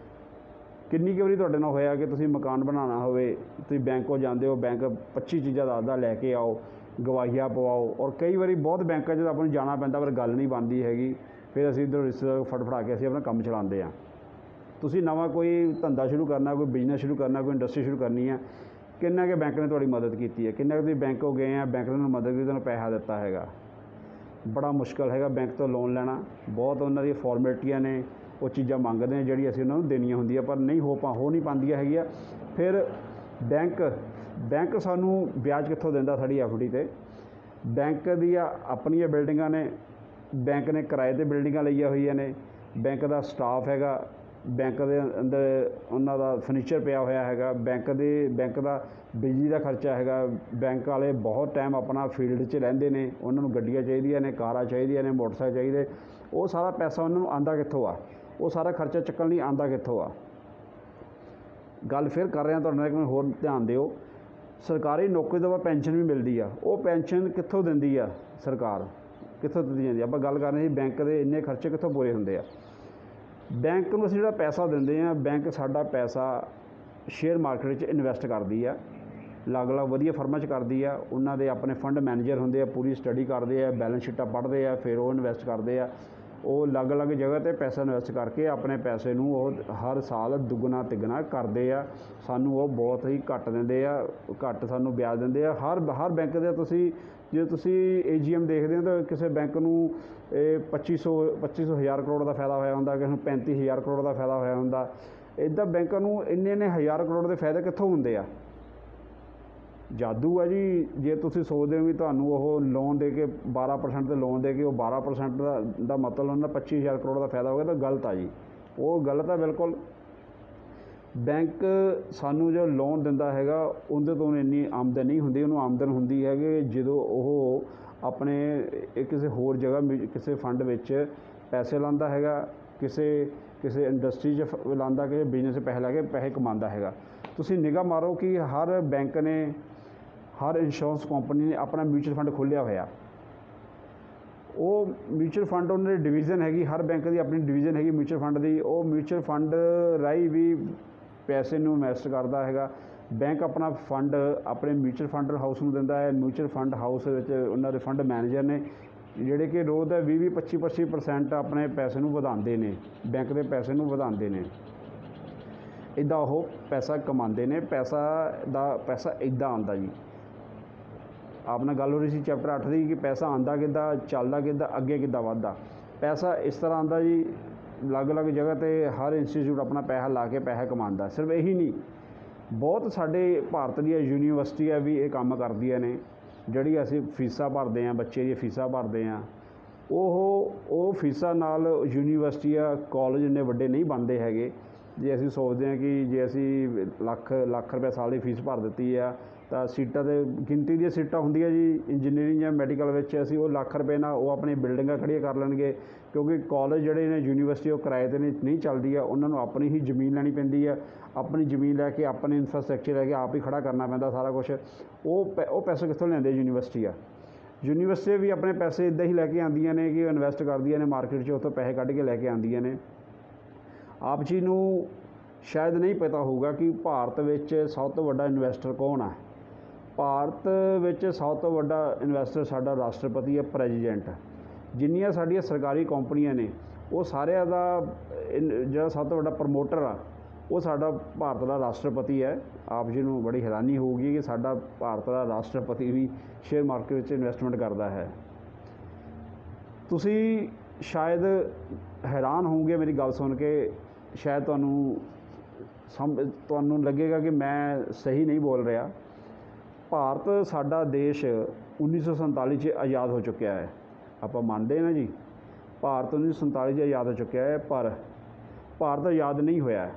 ਕਿੰਨੀ ਕੁ ਵਾਰੀ ਤੁਹਾਡੇ ਨਾਲ ਹੋਇਆ ਕਿ ਤੁਸੀਂ ਮਕਾਨ ਬਣਾਉਣਾ ਹੋਵੇ, ਤੁਸੀਂ ਬੈਂਕ ਕੋਲ ਜਾਂਦੇ ਹੋ, ਬੈਂਕ 25 ਚੀਜ਼ਾਂ ਦੱਸਦਾ ਲੈ ਕੇ ਆਓ, ਗਵਾਹੀਆਂ ਪਵਾਓ, ਔਰ ਕਈ ਵਾਰੀ ਬਹੁਤ ਬੈਂਕਾਂ 'ਚ ਆਪਾਂ ਨੂੰ ਜਾਣਾ ਪੈਂਦਾ ਪਰ ਗੱਲ ਨਹੀਂ ਬਣਦੀ ਹੈਗੀ। ਫਿਰ ਅਸੀਂ ਇੱਧਰ ਰਿਸ਼ਤੇਦਾਰ ਫੜਫੜਾ ਕੇ ਅਸੀਂ ਆਪਣਾ ਕੰਮ ਚਲਾਉਂਦੇ ਹਾਂ। ਤੁਸੀਂ ਨਵਾਂ ਕੋਈ ਧੰਦਾ ਸ਼ੁਰੂ ਕਰਨਾ, ਕੋਈ ਬਿਜ਼ਨਸ ਸ਼ੁਰੂ ਕਰਨਾ, ਕੋਈ ਇੰਡਸਟਰੀ ਸ਼ੁਰੂ ਕਰਨੀ ਹੈ, ਕਿੰਨਾ ਕੁ ਬੈਂਕ ਨੇ ਤੁਹਾਡੀ ਮਦਦ ਕੀਤੀ ਹੈ? ਕਿੰਨਾ ਕੁ ਤੁਸੀਂ ਬੈਂਕ ਕੋਲ ਗਏ ਆ, ਬੈਂਕ ਨੇ ਤੁਹਾਨੂੰ ਮਦਦ ਕੀਤੀ, ਤੁਹਾਨੂੰ ਪੈਸਾ ਦਿੱਤਾ ਹੈਗਾ? ਬੜਾ ਮੁਸ਼ਕਿਲ ਹੈਗਾ ਬੈਂਕ ਤੋਂ ਲੋਨ ਲੈਣਾ। ਬਹੁਤ ਉਹਨਾਂ ਦੀਆਂ ਫਾਰਮੈਲਿਟੀਆਂ ਨੇ, ਉਹ ਚੀਜ਼ਾਂ ਮੰਗਦੇ ਨੇ ਜਿਹੜੀ ਅਸੀਂ ਉਹਨਾਂ ਨੂੰ ਦੇਣੀਆਂ ਹੁੰਦੀਆਂ, ਪਰ ਨਹੀਂ ਹੋ ਨਹੀਂ ਪਾਉਂਦੀਆਂ ਹੈਗੀਆਂ। ਫਿਰ ਬੈਂਕ ਸਾਨੂੰ ਵਿਆਜ ਕਿੱਥੋਂ ਦਿੰਦਾ ਸਾਡੀ FD 'ਤੇ? ਬੈਂਕ ਦੀਆਂ ਆਪਣੀਆਂ ਬਿਲਡਿੰਗਾਂ ਨੇ, ਬੈਂਕ ਨੇ ਕਿਰਾਏ 'ਤੇ ਬਿਲਡਿੰਗਾਂ ਲਈਆਂ ਹੋਈਆਂ ਨੇ, ਬੈਂਕ ਦਾ ਸਟਾਫ ਹੈਗਾ, ਬੈਂਕ ਦੇ ਅੰਦਰ ਉਹਨਾਂ ਦਾ ਫਰਨੀਚਰ ਪਿਆ ਹੋਇਆ ਹੈਗਾ, ਬੈਂਕ ਦਾ ਬਿਜਲੀ ਦਾ ਖਰਚਾ ਹੈਗਾ। ਬੈਂਕ ਵਾਲੇ ਬਹੁਤ ਟਾਈਮ ਆਪਣਾ ਫੀਲਡ 'ਚ ਰਹਿੰਦੇ ਨੇ, ਉਹਨਾਂ ਨੂੰ ਗੱਡੀਆਂ ਚਾਹੀਦੀਆਂ ਨੇ, ਕਾਰਾਂ ਚਾਹੀਦੀਆਂ ਨੇ, ਮੋਟਰਸਾਈਕਲ ਚਾਹੀਦੇ। ਉਹ ਸਾਰਾ ਪੈਸਾ ਉਹਨਾਂ ਨੂੰ ਆਉਂਦਾ ਕਿੱਥੋਂ ਆ? ਉਹ ਸਾਰਾ ਖਰਚਾ ਚੱਕਣ ਲਈ ਆਉਂਦਾ ਕਿੱਥੋਂ ਆ? ਗੱਲ ਫਿਰ ਕਰ ਰਿਹਾ ਤੁਹਾਡੇ ਨਾਲ, ਇੱਕ ਮਿੰਟ ਹੋਰ ਧਿਆਨ ਦਿਓ। ਸਰਕਾਰੀ ਨੌਕਰੀ ਤੋਂ ਬਾਅਦ ਪੈਨਸ਼ਨ ਵੀ ਮਿਲਦੀ ਆ, ਉਹ ਪੈਨਸ਼ਨ ਕਿੱਥੋਂ ਦਿੰਦੀ ਆ ਸਰਕਾਰ? ਕਿੱਥੋਂ ਦਿੱਤੀ ਜਾਂਦੀ? ਆਪਾਂ ਗੱਲ ਕਰ ਰਹੇ ਸੀ ਬੈਂਕ ਦੇ ਇੰਨੇ ਖਰਚੇ ਕਿੱਥੋਂ ਪੂਰੇ ਹੁੰਦੇ ਆ? ਬੈਂਕ ਨੂੰ ਅਸੀਂ ਜਿਹੜਾ ਪੈਸਾ ਦਿੰਦੇ ਹਾਂ, ਬੈਂਕ ਸਾਡਾ ਪੈਸਾ ਸ਼ੇਅਰ ਮਾਰਕੀਟ 'ਚ ਇਨਵੈਸਟ ਕਰਦੀ ਆ, ਅਲੱਗ-ਅਲੱਗ ਵਧੀਆ ਫਰਮਾਂ 'ਚ ਕਰਦੀ ਆ। ਉਹਨਾਂ ਦੇ ਆਪਣੇ ਫੰਡ ਮੈਨੇਜਰ ਹੁੰਦੇ ਆ, ਪੂਰੀ ਸਟੱਡੀ ਕਰਦੇ ਆ, ਬੈਲੈਂਸ ਸ਼ੀਟਾਂ ਪੜ੍ਹਦੇ ਆ, ਫਿਰ ਉਹ ਇਨਵੈਸਟ ਕਰਦੇ ਆ। ਉਹ ਅਲੱਗ-ਅਲੱਗ ਜਗ੍ਹਾ 'ਤੇ ਪੈਸਾ ਇਨਵੈਸਟ ਕਰਕੇ ਆਪਣੇ ਪੈਸੇ ਨੂੰ ਉਹ ਹਰ ਸਾਲ ਦੁੱਗਣਾ ਤਿੱਗਣਾ ਕਰਦੇ ਆ। ਸਾਨੂੰ ਉਹ ਬਹੁਤ ਹੀ ਘੱਟ ਦਿੰਦੇ ਆ, ਘੱਟ ਸਾਨੂੰ ਵਿਆਜ ਦਿੰਦੇ ਆ। ਹਰ ਬੈਂਕ ਦੇ ਜੇ ਤੁਸੀਂ AGM ਦੇਖਦੇ ਹੋ ਤਾਂ ਕਿਸੇ ਬੈਂਕ ਨੂੰ 2500 ਹਜ਼ਾਰ ਕਰੋੜ ਦਾ ਫਾਇਦਾ ਹੋਇਆ ਹੁੰਦਾ, ਕਿਸੇ ਨੂੰ 35,000 ਕਰੋੜ ਦਾ ਫਾਇਦਾ ਹੋਇਆ ਹੁੰਦਾ। ਇੱਦਾਂ ਬੈਂਕਾਂ ਨੂੰ ਇੰਨੇ ਹਜ਼ਾਰ ਕਰੋੜ ਦੇ ਫਾਇਦੇ ਕਿੱਥੋਂ ਹੁੰਦੇ ਆ? ਜਾਦੂ ਆ ਜੀ। ਜੇ ਤੁਸੀਂ ਸੋਚਦੇ ਹੋ ਵੀ ਤੁਹਾਨੂੰ ਉਹ ਲੋਨ ਦੇ ਕੇ 12% 'ਤੇ ਲੋਨ ਦੇ ਕੇ ਉਹ 12% ਦਾ ਮਤਲਬ ਉਹਨਾਂ 25,000 ਕਰੋੜ ਦਾ ਫਾਇਦਾ ਹੋ ਗਿਆ, ਤਾਂ ਗਲਤ ਆ ਜੀ, ਉਹ ਗਲਤ ਆ ਬਿਲਕੁਲ। ਬੈਂਕ ਸਾਨੂੰ ਜੋ ਲੋਨ ਦਿੰਦਾ ਹੈਗਾ ਉਹਦੇ ਤੋਂ ਇੰਨੀ ਆਮਦਨ ਨਹੀਂ ਹੁੰਦੀ, ਉਹਨੂੰ ਆਮਦਨ ਹੁੰਦੀ ਹੈ ਕਿ ਜਦੋਂ ਉਹ ਆਪਣੇ ਕਿਸੇ ਹੋਰ ਜਗ੍ਹਾ ਕਿਸੇ ਫੰਡ ਵਿੱਚ ਪੈਸੇ ਲਾਉਂਦਾ ਹੈਗਾ, ਕਿਸੇ ਇੰਡਸਟਰੀ 'ਚ ਲਾਉਂਦਾ, ਕਿਸੇ ਬਿਜ਼ਨਸ 'ਚ ਪੈਸੇ ਲਾ ਕੇ ਪੈਸੇ ਕਮਾਉਂਦਾ ਹੈਗਾ। ਤੁਸੀਂ ਨਿਗਾਹ ਮਾਰੋ ਕਿ ਹਰ ਬੈਂਕ ਨੇ, ਹਰ ਇੰਸ਼ੋਰੈਂਸ ਕੰਪਨੀ ਨੇ ਆਪਣਾ ਮਿਊਚੁਅਲ ਫੰਡ ਖੋਲ੍ਹਿਆ ਹੋਇਆ। ਉਹ ਮਿਊਚੁਅਲ ਫੰਡ ਉਹਨਾਂ ਦੀ ਡਿਵੀਜ਼ਨ ਹੈਗੀ, ਹਰ ਬੈਂਕ ਦੀ ਆਪਣੀ ਡਿਵੀਜ਼ਨ ਹੈਗੀ ਮਿਊਚੁਅਲ ਫੰਡ ਦੀ। ਉਹ ਮਿਊਚੁਅਲ ਫੰਡ ਰਾਹੀਂ ਵੀ ਪੈਸੇ ਨੂੰ ਇਨਵੈਸਟ ਕਰਦਾ ਹੈਗਾ। ਬੈਂਕ ਆਪਣਾ ਫੰਡ ਆਪਣੇ ਮਿਊਚੁਅਲ ਫੰਡ ਹਾਊਸ ਨੂੰ ਦਿੰਦਾ ਹੈ। ਮਿਊਚੁਅਲ ਫੰਡ ਹਾਊਸ ਵਿੱਚ ਉਹਨਾਂ ਦੇ ਫੰਡ ਮੈਨੇਜਰ ਨੇ ਜਿਹੜੇ ਕਿ ਰੋਜ਼ ਦਾ 20-25% ਆਪਣੇ ਪੈਸੇ ਨੂੰ ਵਧਾਉਂਦੇ ਨੇ, ਬੈਂਕ ਦੇ ਪੈਸੇ ਨੂੰ ਵਧਾਉਂਦੇ ਨੇ। ਇੱਦਾਂ ਉਹ ਪੈਸਾ ਕਮਾਉਂਦੇ ਨੇ। ਪੈਸਾ ਇੱਦਾਂ ਆਉਂਦਾ ਜੀ। ਆਪ ਨਾਲ ਗੱਲ ਹੋ ਰਹੀ ਸੀ ਚੈਪਟਰ 8 ਦੀ ਕਿ ਪੈਸਾ ਆਉਂਦਾ ਕਿੱਦਾਂ, ਚੱਲਦਾ ਕਿੱਦਾਂ, ਅੱਗੇ ਕਿੱਦਾਂ ਵੱਧਦਾ। ਪੈਸਾ ਇਸ ਤਰ੍ਹਾਂ ਆਉਂਦਾ ਜੀ, ਅਲੱਗ-ਅਲੱਗ ਜਗ੍ਹਾ 'ਤੇ ਹਰ ਇੰਸਟੀਚਿਊਟ ਆਪਣਾ ਪੈਸਾ ਲਾ ਕੇ ਪੈਸਾ ਕਮਾਉਂਦਾ। ਸਿਰਫ ਇਹੀ ਨਹੀਂ, ਬਹੁਤ ਸਾਡੇ ਭਾਰਤ ਦੀਆਂ ਯੂਨੀਵਰਸਿਟੀਆਂ ਵੀ ਇਹ ਕੰਮ ਕਰਦੀਆਂ ਨੇ। ਜਿਹੜੀ ਅਸੀਂ ਫੀਸਾਂ ਭਰਦੇ ਹਾਂ, ਬੱਚੇ ਦੀਆਂ ਫੀਸਾਂ ਭਰਦੇ ਹਾਂ, ਉਹ ਫੀਸਾਂ ਨਾਲ ਯੂਨੀਵਰਸਿਟੀਆਂ, ਕਾਲਜ ਇੰਨੇ ਵੱਡੇ ਨਹੀਂ ਬਣਦੇ ਹੈਗੇ। ਜੇ ਅਸੀਂ ਸੋਚਦੇ ਹਾਂ ਕਿ ਜੇ ਅਸੀਂ ਲੱਖ ਰੁਪਏ ਸਾਲ ਦੀ ਫੀਸ ਭਰ ਦਿੱਤੀ ਆ ਤਾਂ ਸੀਟਾਂ 'ਤੇ ਗਿਣਤੀ ਦੀਆਂ ਸੀਟਾਂ ਹੁੰਦੀਆਂ ਜੀ ਇੰਜੀਨੀਅਰਿੰਗ ਜਾਂ ਮੈਡੀਕਲ ਵਿੱਚ, ਅਸੀਂ ਉਹ ਲੱਖ ਰੁਪਏ ਨਾਲ ਉਹ ਆਪਣੀ ਬਿਲਡਿੰਗਾਂ ਖੜ੍ਹੀਆਂ ਕਰ ਲੈਣਗੇ। ਕਿਉਂਕਿ ਕਾਲਜ ਜਿਹੜੇ ਨੇ, ਯੂਨੀਵਰਸਿਟੀ, ਉਹ ਕਿਰਾਏ 'ਤੇ ਨਹੀਂ ਚੱਲਦੀ ਆ। ਉਹਨਾਂ ਨੂੰ ਆਪਣੀ ਹੀ ਜ਼ਮੀਨ ਲੈਣੀ ਪੈਂਦੀ ਆ, ਆਪਣੀ ਜ਼ਮੀਨ ਲੈ ਕੇ ਆਪਣੇ ਇਨਫਰਾਸਟਰਕਚਰ ਲੈ ਕੇ ਆਪ ਹੀ ਖੜ੍ਹਾ ਕਰਨਾ ਪੈਂਦਾ ਸਾਰਾ ਕੁਛ। ਉਹ ਪੈਸੇ ਕਿੱਥੋਂ ਲੈਂਦੇ ਯੂਨੀਵਰਸਿਟੀਆਂ ਵੀ ਆਪਣੇ ਪੈਸੇ ਇੱਦਾਂ ਹੀ ਲੈ ਕੇ ਆਉਂਦੀਆਂ ਨੇ ਕਿ ਇਨਵੈਸਟ ਕਰਦੀਆਂ ਨੇ ਮਾਰਕੀਟ 'ਚ, ਉੱਥੋਂ ਪੈਸੇ ਕੱਢ ਕੇ ਲੈ ਕੇ ਆਉਂਦੀਆਂ ਨੇ। ਆਪ ਜੀ ਨੂੰ ਸ਼ਾਇਦ ਨਹੀਂ ਪਤਾ ਹੋਊਗਾ ਕਿ ਭਾਰਤ ਵਿੱਚ ਸਭ ਤੋਂ ਵੱਡਾ ਇਨਵੈਸਟਰ ਕੌਣ ਹੈ। ਭਾਰਤ ਵਿੱਚ ਸਭ ਤੋਂ ਵੱਡਾ ਇਨਵੈਸਟਰ ਸਾਡਾ ਰਾਸ਼ਟਰਪਤੀ ਹੈ, ਪ੍ਰੈਜ਼ੀਡੈਂਟ। ਜਿੰਨੀਆਂ ਸਾਡੀਆਂ ਸਰਕਾਰੀ ਕੰਪਨੀਆਂ ਨੇ ਉਹ ਸਾਰਿਆਂ ਦਾ ਜਿਹੜਾ ਸਭ ਤੋਂ ਵੱਡਾ ਪ੍ਰਮੋਟਰ ਆ ਉਹ ਸਾਡਾ ਭਾਰਤ ਦਾ ਰਾਸ਼ਟਰਪਤੀ ਹੈ। ਆਪ ਜੀ ਨੂੰ ਬੜੀ ਹੈਰਾਨੀ ਹੋਊਗੀ ਕਿ ਸਾਡਾ ਭਾਰਤ ਦਾ ਰਾਸ਼ਟਰਪਤੀ ਵੀ ਸ਼ੇਅਰ ਮਾਰਕੀਟ ਵਿੱਚ ਇਨਵੈਸਟਮੈਂਟ ਕਰਦਾ ਹੈ। ਤੁਸੀਂ ਸ਼ਾਇਦ ਹੈਰਾਨ ਹੋਵੋਗੇ ਮੇਰੀ ਗੱਲ ਸੁਣ ਕੇ, ਸ਼ਾਇਦ ਤੁਹਾਨੂੰ ਲੱਗੇਗਾ ਕਿ ਮੈਂ ਸਹੀ ਨਹੀਂ ਬੋਲ ਰਿਹਾ। ਭਾਰਤ ਸਾਡਾ ਦੇਸ਼ 1947 'ਚ ਆਜ਼ਾਦ ਹੋ ਚੁੱਕਿਆ ਹੈ। ਆਪਾਂ ਮੰਨਦੇ ਨਾ ਜੀ, ਭਾਰਤ 1947 'ਚ ਆਜ਼ਾਦ ਹੋ ਚੁੱਕਿਆ ਹੈ, ਪਰ ਭਾਰਤ ਆਜ਼ਾਦ ਨਹੀਂ ਹੋਇਆ।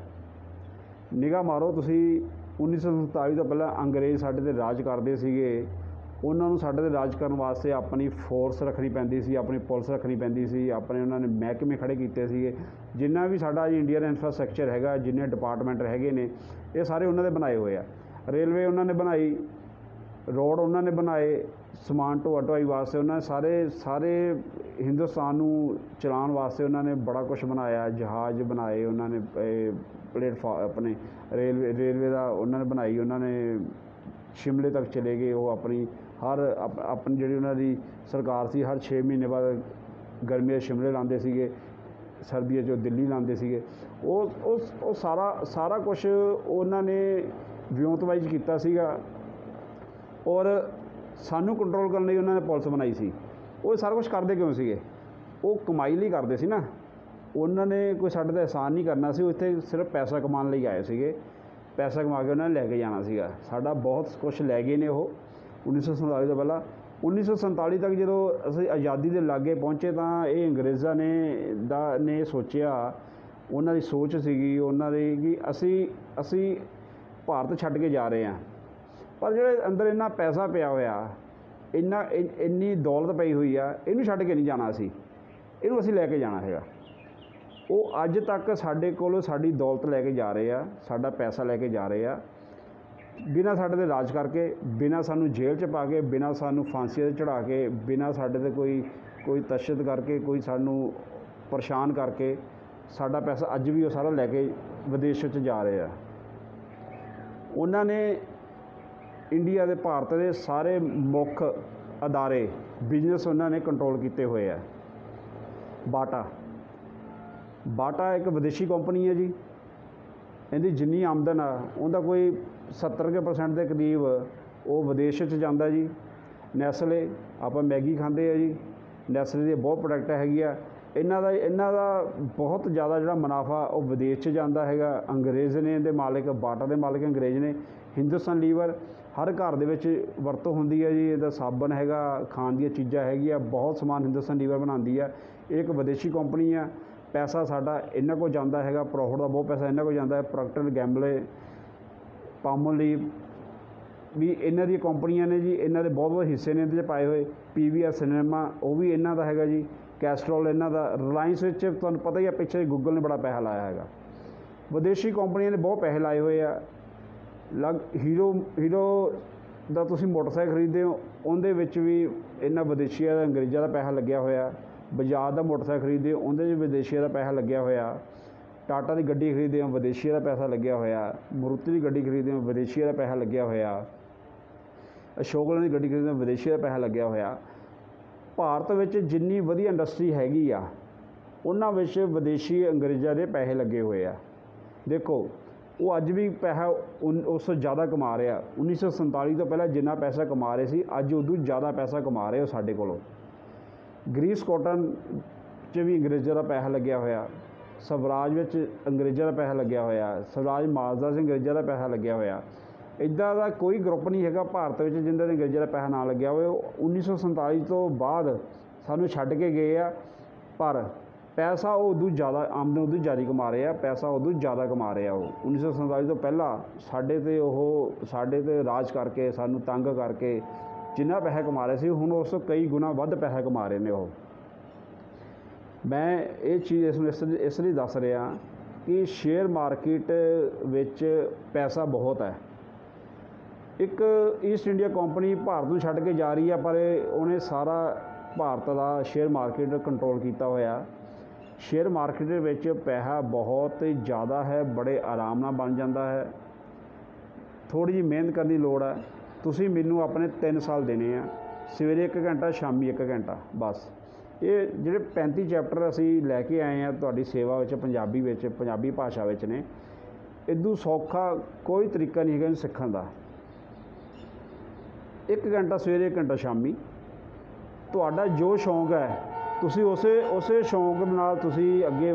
ਨਿਗਾਹ ਮਾਰੋ ਤੁਸੀਂ, 1947 ਤੋਂ ਪਹਿਲਾਂ ਅੰਗਰੇਜ਼ ਸਾਡੇ 'ਤੇ ਰਾਜ ਕਰਦੇ ਸੀਗੇ। ਉਹਨਾਂ ਨੂੰ ਸਾਡੇ 'ਤੇ ਰਾਜ ਕਰਨ ਵਾਸਤੇ ਆਪਣੀ ਫੋਰਸ ਰੱਖਣੀ ਪੈਂਦੀ ਸੀ, ਆਪਣੀ ਪੁਲਿਸ ਰੱਖਣੀ ਪੈਂਦੀ ਸੀ, ਆਪਣੇ ਉਹਨਾਂ ਨੇ ਮਹਿਕਮੇ ਖੜ੍ਹੇ ਕੀਤੇ ਸੀਗੇ। ਜਿੰਨਾ ਵੀ ਸਾਡਾ ਅੱਜ ਇੰਡੀਆ ਦਾ ਇਨਫਰਾਸਟਰਕਚਰ ਹੈਗਾ, ਜਿੰਨੇ ਡਿਪਾਰਟਮੈਂਟ ਹੈਗੇ ਨੇ, ਇਹ ਸਾਰੇ ਉਹਨਾਂ ਦੇ ਬਣਾਏ ਹੋਏ ਆ। ਰੇਲਵੇ ਉਹਨਾਂ ਨੇ ਬਣਾਈ, ਰੋਡ ਉਹਨਾਂ ਨੇ ਬਣਾਏ, ਸਮਾਨ ਢੋਆ ਢੁਆਈ ਵਾਸਤੇ ਉਹਨਾਂ ਨੇ ਸਾਰੇ ਹਿੰਦੁਸਤਾਨ ਨੂੰ ਚਲਾਉਣ ਵਾਸਤੇ ਉਹਨਾਂ ਨੇ ਬੜਾ ਕੁਛ ਬਣਾਇਆ। ਜਹਾਜ਼ ਬਣਾਏ ਉਹਨਾਂ ਨੇ, ਪਲੇਟਫਾਰਮ ਆਪਣੇ ਰੇਲਵੇ ਦਾ ਉਹਨਾਂ ਨੇ ਬਣਾਈ। ਉਹਨਾਂ ਨੇ ਸ਼ਿਮਲੇ ਤੱਕ ਚਲੇ ਗਏ। ਉਹ ਆਪਣੀ ਆਪਣੀ ਜਿਹੜੀ ਉਹਨਾਂ ਦੀ ਸਰਕਾਰ ਸੀ, ਹਰ 6 ਮਹੀਨੇ ਬਾਅਦ ਗਰਮੀਆਂ 'ਚ ਸ਼ਿਮਲੇ ਲਾਉਂਦੇ ਸੀਗੇ, ਸਰਦੀਆਂ 'ਚ ਦਿੱਲੀ ਲਾਉਂਦੇ ਸੀਗੇ। ਉਹ ਸਾਰਾ ਕੁਛ ਉਹਨਾਂ ਨੇ ਵਿਉਂਤਵਾਈਜ਼ ਕੀਤਾ ਸੀਗਾ। ਔਰ ਸਾਨੂੰ ਕੰਟਰੋਲ ਕਰਨ ਲਈ ਉਹਨਾਂ ਨੇ ਪੁਲਿਸ ਬਣਾਈ ਸੀ। ਉਹ ਸਾਰਾ ਕੁਛ ਕਰਦੇ ਕਿਉਂ ਸੀਗੇ? ਉਹ ਕਮਾਈ ਲਈ ਕਰਦੇ ਸੀ ਨਾ। ਉਹਨਾਂ ਨੇ ਕੋਈ ਸਾਡੇ 'ਤੇ ਅਹਿਸਾਨ ਨਹੀਂ ਕਰਨਾ ਸੀ। ਉਹ ਇੱਥੇ ਸਿਰਫ ਪੈਸਾ ਕਮਾਉਣ ਲਈ ਆਏ ਸੀਗੇ। ਪੈਸਾ ਕਮਾ ਕੇ ਉਹਨਾਂ ਨੇ ਲੈ ਕੇ ਜਾਣਾ ਸੀਗਾ। ਸਾਡਾ ਬਹੁਤ ਕੁਛ ਲੈ ਗਏ ਨੇ ਉਹ 1947 ਤੋਂ ਪਹਿਲਾਂ। 1947 ਤੱਕ ਜਦੋਂ ਅਸੀਂ ਆਜ਼ਾਦੀ ਦੇ ਲਾਗੇ ਪਹੁੰਚੇ ਤਾਂ ਇਹ ਅੰਗਰੇਜ਼ਾਂ ਨੇ ਸੋਚਿਆ, ਉਹਨਾਂ ਦੀ ਸੋਚ ਸੀਗੀ ਉਹਨਾਂ ਦੀ ਕਿ ਅਸੀਂ ਭਾਰਤ ਛੱਡ ਕੇ ਜਾ ਰਹੇ ਹਾਂ, ਪਰ ਜਿਹੜੇ ਅੰਦਰ ਇੰਨਾ ਪੈਸਾ ਪਿਆ ਹੋਇਆ, ਇੰਨੀ ਦੌਲਤ ਪਈ ਹੋਈ ਆ, ਇਹਨੂੰ ਛੱਡ ਕੇ ਨਹੀਂ ਜਾਣਾ ਇਹਨੂੰ ਅਸੀਂ ਲੈ ਕੇ ਜਾਣਾ ਹੈਗਾ। ਉਹ ਅੱਜ ਤੱਕ ਸਾਡੇ ਕੋਲੋਂ ਸਾਡੀ ਦੌਲਤ ਲੈ ਕੇ ਜਾ ਰਹੇ ਆ, ਸਾਡਾ ਪੈਸਾ ਲੈ ਕੇ ਜਾ ਰਹੇ ਆ, ਬਿਨਾਂ ਸਾਡੇ 'ਤੇ ਰਾਜ ਕਰਕੇ, ਬਿਨਾਂ ਸਾਨੂੰ ਜੇਲ੍ਹ 'ਚ ਪਾ ਕੇ, ਬਿਨਾਂ ਸਾਨੂੰ ਫਾਂਸੀਆਂ 'ਤੇ ਚੜ੍ਹਾ ਕੇ, ਬਿਨਾਂ ਸਾਡੇ 'ਤੇ ਕੋਈ ਤਸ਼ੱਦਦ ਕਰਕੇ, ਕੋਈ ਸਾਨੂੰ ਪਰੇਸ਼ਾਨ ਕਰਕੇ, ਸਾਡਾ ਪੈਸਾ ਅੱਜ ਵੀ ਉਹ ਸਾਰਾ ਲੈ ਕੇ ਵਿਦੇਸ਼ ਵਿੱਚ ਜਾ ਰਹੇ ਆ। ਉਹਨਾਂ ਨੇ ਇੰਡੀਆ ਦੇ, ਭਾਰਤ ਦੇ ਸਾਰੇ ਮੁੱਖ ਅਦਾਰੇ, ਬਿਜ਼ਨਸ ਉਹਨਾਂ ਨੇ ਕੰਟਰੋਲ ਕੀਤੇ ਹੋਏ ਆ। ਬਾਟਾ ਇੱਕ ਵਿਦੇਸ਼ੀ ਕੰਪਨੀ ਹੈ ਜੀ। ਇਹਦੀ ਜਿੰਨੀ ਆਮਦਨ ਆ ਉਹਦਾ ਕੋਈ 70% ਦੇ ਕਰੀਬ ਉਹ ਵਿਦੇਸ਼ 'ਚ ਜਾਂਦਾ ਜੀ। ਨੈਸਲੇ, ਆਪਾਂ ਮੈਗੀ ਖਾਂਦੇ ਆ ਜੀ, ਨੈਸਲੇ ਦੀ ਬਹੁਤ ਪ੍ਰੋਡਕਟ ਹੈਗੀ ਆ। ਇਹਨਾਂ ਦਾ ਬਹੁਤ ਜ਼ਿਆਦਾ ਜਿਹੜਾ ਮੁਨਾਫਾ ਉਹ ਵਿਦੇਸ਼ 'ਚ ਜਾਂਦਾ ਹੈਗਾ। ਅੰਗਰੇਜ਼ ਨੇ ਇਹਦੇ ਮਾਲਿਕ, ਬਾਟਾ ਦੇ ਮਾਲਿਕ ਅੰਗਰੇਜ਼ ਨੇ। ਹਿੰਦੁਸਤਾਨ ਲੀਵਰ ਹਰ ਘਰ ਦੇ ਵਿੱਚ ਵਰਤੋਂ ਹੁੰਦੀ ਹੈ ਜੀ। ਇਹਦਾ ਸਾਬਣ ਹੈਗਾ, ਖਾਣ ਦੀਆਂ ਚੀਜ਼ਾਂ ਹੈਗੀਆਂ, ਬਹੁਤ ਸਮਾਨ ਹਿੰਦੁਸਤਾਨ ਲੀਵਰ ਬਣਾਉਂਦੀ ਆ। ਇਹ ਇੱਕ ਵਿਦੇਸ਼ੀ ਕੰਪਨੀ ਆ। ਪੈਸਾ ਸਾਡਾ ਇਹਨਾਂ ਕੋਲ ਜਾਂਦਾ ਹੈਗਾ, ਪ੍ਰੋਫਿਟ ਦਾ ਬਹੁਤ ਪੈਸਾ ਇਹਨਾਂ ਕੋਲ ਜਾਂਦਾ ਹੈ। ਪ੍ਰੋਕਟਰ ਗੈਂਬਲੇ, ਪਾਮੋਲੀਵ ਵੀ ਇਹਨਾਂ ਦੀਆਂ ਕੰਪਨੀਆਂ ਨੇ ਜੀ। ਇਹਨਾਂ ਦੇ ਬਹੁਤ ਹਿੱਸੇ ਨੇ ਇਹਦੇ 'ਚ ਪਾਏ ਹੋਏ। PVR ਸਿਨੇਮਾ ਉਹ ਵੀ ਇਹਨਾਂ ਦਾ ਹੈਗਾ ਜੀ। ਕੈਸਟਰੋਲ ਇਹਨਾਂ ਦਾ। ਰਿਲਾਇੰਸ ਵਿੱਚ ਤੁਹਾਨੂੰ ਪਤਾ ਹੀ ਆ, ਪਿੱਛੇ ਗੂਗਲ ਨੇ ਬੜਾ ਪੈਸਾ ਲਾਇਆ ਹੈਗਾ। ਵਿਦੇਸ਼ੀ ਕੰਪਨੀਆਂ ਨੇ ਬਹੁਤ ਪੈਸੇ ਲਾਏ ਹੋਏ ਆ। ਹੀਰੋ ਦਾ ਤੁਸੀਂ ਮੋਟਰਸਾਈਕਲ ਖਰੀਦਦੇ ਹੋ, ਉਹਦੇ ਵਿੱਚ ਵੀ ਇਹਨਾਂ ਵਿਦੇਸ਼ੀਆਂ ਦਾ, ਅੰਗਰੇਜ਼ਾਂ ਦਾ ਪੈਸਾ ਲੱਗਿਆ ਹੋਇਆ। ਬਜਾਜ ਦਾ ਮੋਟਰਸਾਈਕਲ ਖਰੀਦਦੇ ਹੋ, ਉਹਦੇ 'ਚ ਵਿਦੇਸ਼ੀਆਂ ਦਾ ਪੈਸਾ ਲੱਗਿਆ ਹੋਇਆ। ਟਾਟਾ ਦੀ ਗੱਡੀ ਖਰੀਦਦੇ ਹੋ, ਵਿਦੇਸ਼ੀਆਂ ਦਾ ਪੈਸਾ ਲੱਗਿਆ ਹੋਇਆ। ਮਾਰੂਤੀ ਦੀ ਗੱਡੀ ਖਰੀਦਦੇ ਹੋ, ਵਿਦੇਸ਼ੀਆਂ ਦਾ ਪੈਸਾ ਲੱਗਿਆ ਹੋਇਆ। ਅਸ਼ੋਕ ਲੇਲੈਂਡ ਦੀ ਗੱਡੀ ਖਰੀਦਦੇ ਹੋ, ਵਿਦੇਸ਼ੀਆਂ ਦਾ ਪੈਸਾ ਲੱਗਿਆ ਹੋਇਆ। ਭਾਰਤ ਵਿੱਚ ਜਿੰਨੀ ਵਧੀਆ ਇੰਡਸਟਰੀ ਹੈਗੀ ਆ, ਉਹਨਾਂ ਵਿੱਚ ਵਿਦੇਸ਼ੀ ਅੰਗਰੇਜ਼ਾਂ ਦੇ ਪੈਸੇ ਲੱਗੇ ਹੋਏ ਆ। ਦੇਖੋ, ਉਹ ਅੱਜ ਵੀ ਪੈਸਾ ਉਸ ਤੋਂ ਜ਼ਿਆਦਾ ਕਮਾ ਰਿਹਾ। 1947 ਤੋਂ ਪਹਿਲਾਂ ਜਿੰਨਾ ਪੈਸਾ ਕਮਾ ਰਹੇ ਸੀ, ਅੱਜ ਉਦੋਂ ਜ਼ਿਆਦਾ ਪੈਸਾ ਕਮਾ ਰਹੇ ਉਹ ਸਾਡੇ ਕੋਲੋਂ। ਗ੍ਰੀਸ ਕੋਟਨ 'ਚ ਵੀ ਅੰਗਰੇਜ਼ਾਂ ਦਾ ਪੈਸਾ ਲੱਗਿਆ ਹੋਇਆ। ਸਵਰਾਜ ਵਿੱਚ ਅੰਗਰੇਜ਼ਾਂ ਦਾ ਪੈਸਾ ਲੱਗਿਆ ਹੋਇਆ। ਸਵਰਾਜ ਮਾਜ਼ਦਾ 'ਚ ਅੰਗਰੇਜ਼ਾਂ ਦਾ ਪੈਸਾ ਲੱਗਿਆ ਹੋਇਆ। ਇੱਦਾਂ ਦਾ ਕੋਈ ਗਰੁੱਪ ਨਹੀਂ ਹੈਗਾ ਭਾਰਤ ਵਿੱਚ ਜਿਹਦੇ 'ਤੇ ਅੰਗਰੇਜ਼ਾਂ ਦਾ ਪੈਸਾ ਨਾ ਲੱਗਿਆ ਹੋਵੇ। 1947 ਤੋਂ ਬਾਅਦ ਸਾਨੂੰ ਛੱਡ ਕੇ ਗਏ ਆ, ਪਰ ਪੈਸਾ ਉਹ ਉਦੋਂ ਜ਼ਿਆਦਾ, ਆਮਦਨ ਉਦੋਂ ਜ਼ਿਆਦਾ ਕਮਾ ਰਹੇ ਆ, ਪੈਸਾ ਉਦੋਂ ਜ਼ਿਆਦਾ ਕਮਾ ਰਹੇ ਆ ਉਹ। 1947 ਤੋਂ ਪਹਿਲਾਂ ਸਾਡੇ 'ਤੇ ਰਾਜ ਕਰਕੇ, ਸਾਨੂੰ ਤੰਗ ਕਰਕੇ ਜਿੰਨਾ ਪੈਸਾ ਕਮਾ ਰਹੇ ਸੀ, ਹੁਣ ਉਸ ਤੋਂ ਕਈ ਗੁਣਾ ਵੱਧ ਪੈਸਾ ਕਮਾ ਰਹੇ ਨੇ ਉਹ। ਮੈਂ ਇਹ ਚੀਜ਼ ਇਸ ਲਈ ਦੱਸ ਰਿਹਾ ਕਿ ਸ਼ੇਅਰ ਮਾਰਕੀਟ ਵਿੱਚ ਪੈਸਾ ਬਹੁਤ ਹੈ। ਇੱਕ ਈਸਟ ਇੰਡੀਆ ਕੰਪਨੀ ਭਾਰਤ ਨੂੰ ਛੱਡ ਕੇ ਜਾ ਰਹੀ ਆ, ਪਰ ਉਹਨੇ ਸਾਰਾ ਭਾਰਤ ਦਾ ਸ਼ੇਅਰ ਮਾਰਕੀਟ ਕੰਟਰੋਲ ਕੀਤਾ ਹੋਇਆ। ਸ਼ੇਅਰ ਮਾਰਕੀਟ ਦੇ ਵਿੱਚ ਪੈਸਾ ਬਹੁਤ ਜ਼ਿਆਦਾ ਹੈ, ਬੜੇ ਆਰਾਮ ਨਾਲ ਬਣ ਜਾਂਦਾ ਹੈ। ਥੋੜ੍ਹੀ ਜਿਹੀ ਮਿਹਨਤ ਕਰਨ ਦੀ ਲੋੜ ਹੈ। ਤੁਸੀਂ ਮੈਨੂੰ ਆਪਣੇ 3 ਸਾਲ ਦੇਣੇ ਆ, ਸਵੇਰੇ 1 ਘੰਟਾ, ਸ਼ਾਮੀ 1 ਘੰਟਾ, ਬਸ। ਇਹ ਜਿਹੜੇ 35 ਚੈਪਟਰ ਅਸੀਂ ਲੈ ਕੇ ਆਏ ਹਾਂ ਤੁਹਾਡੀ ਸੇਵਾ ਵਿੱਚ, ਪੰਜਾਬੀ ਭਾਸ਼ਾ ਵਿੱਚ ਨੇ। ਇਦੋਂ ਸੌਖਾ ਕੋਈ ਤਰੀਕਾ ਨਹੀਂ ਹੈਗਾ ਇਹਨੂੰ ਸਿੱਖਣ ਦਾ। 1 ਘੰਟਾ ਸਵੇਰੇ, 1 ਘੰਟਾ ਸ਼ਾਮੀ। ਤੁਹਾਡਾ ਜੋ ਸ਼ੌਂਕ ਹੈ, ਤੁਸੀਂ ਉਸੇ ਸ਼ੌਂਕ ਨਾਲ ਤੁਸੀਂ ਅੱਗੇ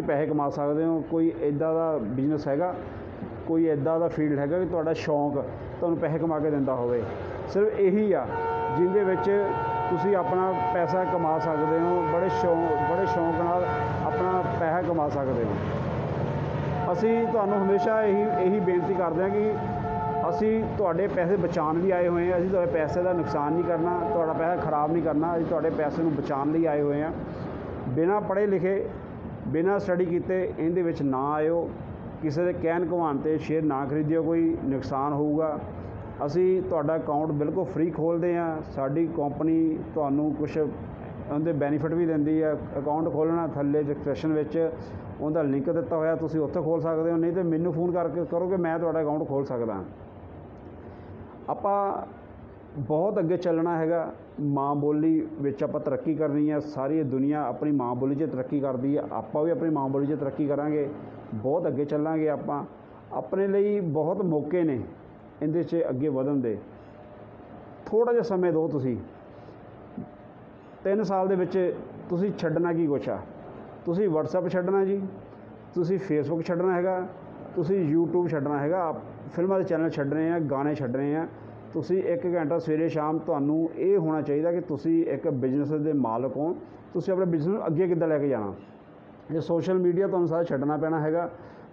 ਪੈਸੇ ਕਮਾ ਸਕਦੇ ਹੋ। ਕੋਈ ਇੱਦਾਂ ਦਾ ਬਿਜ਼ਨਸ ਹੈਗਾ, ਕੋਈ ਇੱਦਾਂ ਦਾ ਫੀਲਡ ਹੈਗਾ ਕਿ ਤੁਹਾਡਾ ਸ਼ੌਂਕ ਤੁਹਾਨੂੰ ਪੈਸੇ ਕਮਾ ਕੇ ਦਿੰਦਾ ਹੋਵੇ? ਸਿਰਫ ਇਹੀ ਆ ਜਿਹਦੇ ਵਿੱਚ ਤੁਸੀਂ ਆਪਣਾ ਪੈਸਾ ਕਮਾ ਸਕਦੇ ਹੋ, ਬੜੇ ਸ਼ੌਂਕ ਨਾਲ ਆਪਣਾ ਪੈਸਾ ਕਮਾ ਸਕਦੇ ਹੋ। ਅਸੀਂ ਤੁਹਾਨੂੰ ਹਮੇਸ਼ਾ ਇਹੀ ਬੇਨਤੀ ਕਰਦੇ ਹਾਂ ਕਿ ਅਸੀਂ ਤੁਹਾਡੇ ਪੈਸੇ ਬਚਾਉਣ ਲਈ ਆਏ ਹੋਏ ਹਾਂ। ਅਸੀਂ ਤੁਹਾਡੇ ਪੈਸੇ ਦਾ ਨੁਕਸਾਨ ਨਹੀਂ ਕਰਨਾ, ਤੁਹਾਡਾ ਪੈਸਾ ਖਰਾਬ ਨਹੀਂ ਕਰਨਾ। ਅਸੀਂ ਤੁਹਾਡੇ ਪੈਸੇ ਨੂੰ ਬਚਾਉਣ ਲਈ ਆਏ ਹੋਏ ਹਾਂ। ਬਿਨਾਂ ਪੜ੍ਹੇ ਲਿਖੇ, ਬਿਨਾਂ ਸਟੱਡੀ ਕੀਤੇ ਇਹਦੇ ਵਿੱਚ ਨਾ ਆਇਓ। ਕਿਸੇ ਦੇ ਕਹਿਣ ਕਹਾਉਣ 'ਤੇ ਸ਼ੇਅਰ ਨਾ ਖਰੀਦਿਓ, ਕੋਈ ਨੁਕਸਾਨ ਹੋਊਗਾ। ਅਸੀਂ ਤੁਹਾਡਾ ਅਕਾਊਂਟ ਬਿਲਕੁਲ ਫ੍ਰੀ ਖੋਲ੍ਹਦੇ ਹਾਂ। ਸਾਡੀ ਕੰਪਨੀ ਤੁਹਾਨੂੰ ਕੁਛ ਉਹਦੇ ਬੈਨੀਫਿਟ ਵੀ ਦਿੰਦੀ ਹੈ। ਅਕਾਊਂਟ ਖੋਲ੍ਹਣਾ, ਥੱਲੇ ਡਿਸਕ੍ਰਿਪਸ਼ਨ ਵਿੱਚ ਉਹਦਾ ਲਿੰਕ ਦਿੱਤਾ ਹੋਇਆ, ਤੁਸੀਂ ਉੱਥੇ ਖੋਲ੍ਹ ਸਕਦੇ ਹੋ। ਨਹੀਂ ਤਾਂ ਮੈਨੂੰ ਫੋਨ ਕਰਕੇ ਕਰੋਗੇ, ਮੈਂ ਤੁਹਾਡਾ ਅਕਾਊਂਟ ਖੋਲ੍ਹ ਸਕਦਾ। ਆਪਾਂ ਬਹੁਤ ਅੱਗੇ ਚੱਲਣਾ ਹੈਗਾ। ਮਾਂ ਬੋਲੀ ਵਿੱਚ ਆਪਾਂ ਤਰੱਕੀ ਕਰਨੀ ਹੈ। ਸਾਰੀ ਦੁਨੀਆ ਆਪਣੀ ਮਾਂ ਬੋਲੀ 'ਚ ਤਰੱਕੀ ਕਰਦੀ ਹੈ, ਆਪਾਂ ਵੀ ਆਪਣੀ ਮਾਂ ਬੋਲੀ 'ਚ ਤਰੱਕੀ ਕਰਾਂਗੇ। ਬਹੁਤ ਅੱਗੇ ਚੱਲਾਂਗੇ ਆਪਾਂ। ਆਪਣੇ ਲਈ ਬਹੁਤ ਮੌਕੇ ਨੇ ਇਹਦੇ 'ਚ ਅੱਗੇ ਵਧਣ ਦੇ। ਥੋੜ੍ਹਾ ਜਿਹਾ ਸਮੇਂ ਦਿਓ। ਤੁਸੀਂ 3 ਸਾਲ ਦੇ ਵਿੱਚ ਤੁਸੀਂ ਛੱਡਣਾ ਕੀ ਕੁਛ ਆ? ਤੁਸੀਂ ਵਟਸਐਪ ਛੱਡਣਾ ਜੀ, ਤੁਸੀਂ ਫੇਸਬੁੱਕ ਛੱਡਣਾ ਹੈਗਾ, ਤੁਸੀਂ ਯੂਟਿਊਬ ਛੱਡਣਾ ਹੈਗਾ, ਫਿਲਮਾਂ ਦੇ ਚੈਨਲ ਛੱਡਣੇ ਆ, ਗਾਣੇ ਛੱਡਣੇ ਆ। ਤੁਸੀਂ 1 ਘੰਟਾ ਸਵੇਰੇ ਸ਼ਾਮ ਤੁਹਾਨੂੰ ਇਹ ਹੋਣਾ ਚਾਹੀਦਾ ਕਿ ਤੁਸੀਂ ਇੱਕ ਬਿਜ਼ਨਸ ਦੇ ਮਾਲਕ ਹੋ। ਤੁਸੀਂ ਆਪਣੇ ਬਿਜ਼ਨਸ ਨੂੰ ਅੱਗੇ ਕਿੱਦਾਂ ਲੈ ਕੇ ਜਾਣਾ। ਇਹ ਸੋਸ਼ਲ ਮੀਡੀਆ ਤੁਹਾਨੂੰ ਸਾਰਾ ਛੱਡਣਾ ਪੈਣਾ ਹੈਗਾ।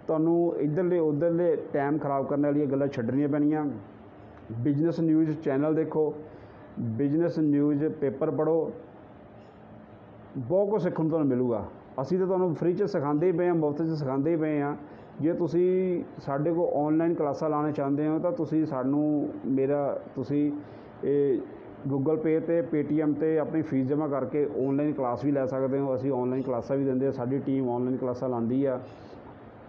ਤੁਹਾਨੂੰ ਇੱਧਰਲੇ ਉੱਧਰਲੇ ਟਾਈਮ ਖਰਾਬ ਕਰਨ ਵਾਲੀਆਂ ਗੱਲਾਂ ਛੱਡਣੀਆਂ ਪੈਣੀਆਂ। ਬਿਜ਼ਨਸ ਨਿਊਜ਼ ਚੈਨਲ ਦੇਖੋ, ਬਿਜ਼ਨਸ ਨਿਊਜ਼ ਪੇਪਰ ਪੜ੍ਹੋ, ਬਹੁਤ ਕੁਛ ਸਿੱਖਣ ਨੂੰ ਤੁਹਾਨੂੰ ਮਿਲੂਗਾ। ਅਸੀਂ ਤਾਂ ਤੁਹਾਨੂੰ ਫ੍ਰੀ 'ਚ ਸਿਖਾਉਂਦੇ ਹੀ ਪਏ ਹਾਂ, ਮੁਫਤ 'ਚ ਸਿਖਾਉਂਦੇ ਹੀ ਪਏ ਹਾਂ। ਜੇ ਤੁਸੀਂ ਸਾਡੇ ਕੋਲ ਔਨਲਾਈਨ ਕਲਾਸਾਂ ਲਾਉਣਾ ਚਾਹੁੰਦੇ ਹੋ ਤਾਂ ਤੁਸੀਂ ਤੁਸੀਂ ਇਹ ਗੂਗਲ ਪੇ 'ਤੇ, ਪੇਟੀਐਮ 'ਤੇ ਆਪਣੀ ਫੀਸ ਜਮ੍ਹਾਂ ਕਰਕੇ ਔਨਲਾਈਨ ਕਲਾਸ ਵੀ ਲੈ ਸਕਦੇ ਹੋ। ਅਸੀਂ ਔਨਲਾਈਨ ਕਲਾਸਾਂ ਵੀ ਦਿੰਦੇ ਹਾਂ। ਸਾਡੀ ਟੀਮ ਔਨਲਾਈਨ ਕਲਾਸਾਂ ਲਾਉਂਦੀ ਆ।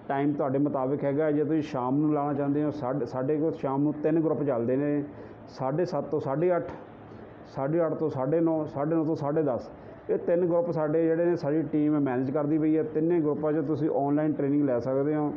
ਟਾਈਮ ਤੁਹਾਡੇ ਮੁਤਾਬਿਕ ਹੈਗਾ। ਜੇ ਤੁਸੀਂ ਸ਼ਾਮ ਨੂੰ ਲਾਉਣਾ ਚਾਹੁੰਦੇ ਹੋ, ਸਾਡੇ ਕੋਲ ਸ਼ਾਮ ਨੂੰ 3 ਗਰੁੱਪ ਚੱਲਦੇ ਨੇ, 7:30 ਤੋਂ 8:30, 8:30 ਤੋਂ 9:30, 9:30 ਤੋਂ 10:30। ਇਹ 3 ਗਰੁੱਪ ਸਾਡੇ ਜਿਹੜੇ ਨੇ ਸਾਡੀ ਟੀਮ ਮੈਨੇਜ ਕਰਦੀ ਪਈ ਹੈ। ਤਿੰਨੇ ਗਰੁੱਪਾਂ 'ਚ ਤੁਸੀਂ ਔਨਲਾਈਨ ਟ੍ਰੇਨਿੰਗ ਲੈ ਸਕਦੇ ਹੋ।